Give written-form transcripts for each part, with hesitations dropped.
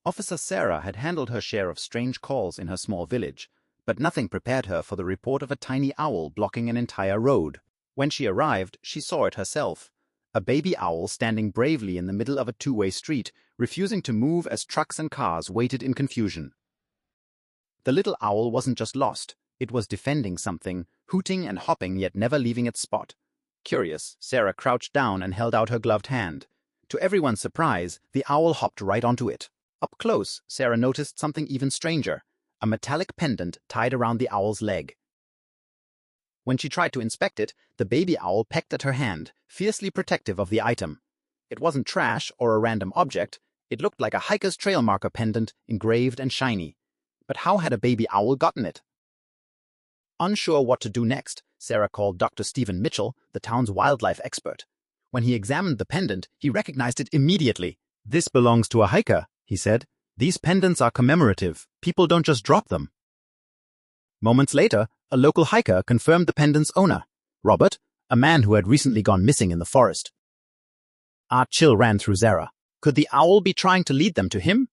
Officer Sarah had handled her share of strange calls in her small village, but nothing prepared her for the report of a tiny owl blocking an entire road. When she arrived, she saw it herself. A baby owl standing bravely in the middle of a two-way street, refusing to move as trucks and cars waited in confusion. The little owl wasn't just lost, it was defending something, hooting and hopping yet never leaving its spot. Curious, Sarah crouched down and held out her gloved hand. To everyone's surprise, the owl hopped right onto it. Up close, Sarah noticed something even stranger, a metallic pendant tied around the owl's leg. When she tried to inspect it, the baby owl pecked at her hand, fiercely protective of the item. It wasn't trash or a random object, it looked like a hiker's trail marker pendant, engraved and shiny. But how had a baby owl gotten it? Unsure what to do next, Sarah called Dr. Stephen Mitchell, the town's wildlife expert. When he examined the pendant, he recognized it immediately. "This belongs to a hiker," he said. "These pendants are commemorative. People don't just drop them." Moments later, a local hiker confirmed the pendant's owner, Robert, a man who had recently gone missing in the forest. A chill ran through Sarah. Could the owl be trying to lead them to him?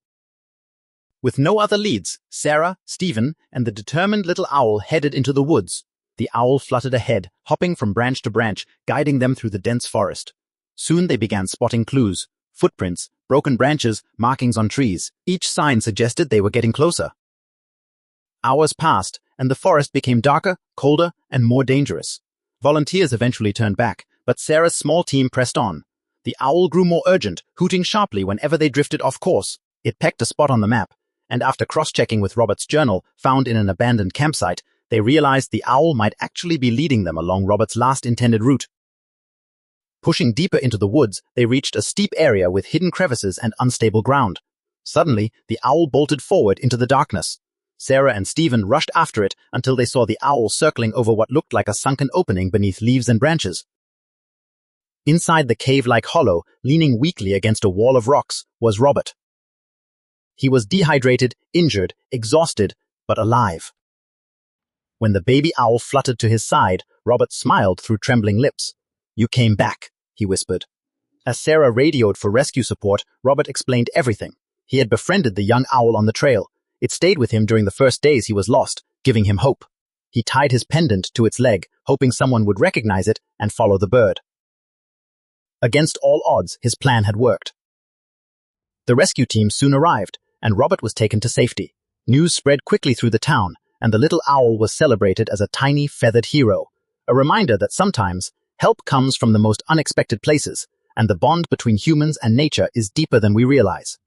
With no other leads, Sarah, Stephen, and the determined little owl headed into the woods. The owl fluttered ahead, hopping from branch to branch, guiding them through the dense forest. Soon they began spotting clues, footprints, broken branches, markings on trees. Each sign suggested they were getting closer. Hours passed, and the forest became darker, colder, and more dangerous. Volunteers eventually turned back, but Sarah's small team pressed on. The owl grew more urgent, hooting sharply whenever they drifted off course. It pecked a spot on the map, and after cross-checking with Robert's journal, found in an abandoned campsite, they realized the owl might actually be leading them along Robert's last intended route. Pushing deeper into the woods, they reached a steep area with hidden crevices and unstable ground. Suddenly, the owl bolted forward into the darkness. Sarah and Stephen rushed after it until they saw the owl circling over what looked like a sunken opening beneath leaves and branches. Inside the cave-like hollow, leaning weakly against a wall of rocks, was Robert. He was dehydrated, injured, exhausted, but alive. When the baby owl fluttered to his side, Robert smiled through trembling lips. "You came back," he whispered. As Sarah radioed for rescue support, Robert explained everything. He had befriended the young owl on the trail. It stayed with him during the first days he was lost, giving him hope. He tied his pendant to its leg, hoping someone would recognize it and follow the bird. Against all odds, his plan had worked. The rescue team soon arrived, and Robert was taken to safety. News spread quickly through the town, and the little owl was celebrated as a tiny, feathered hero, a reminder that sometimes help comes from the most unexpected places, and the bond between humans and nature is deeper than we realize.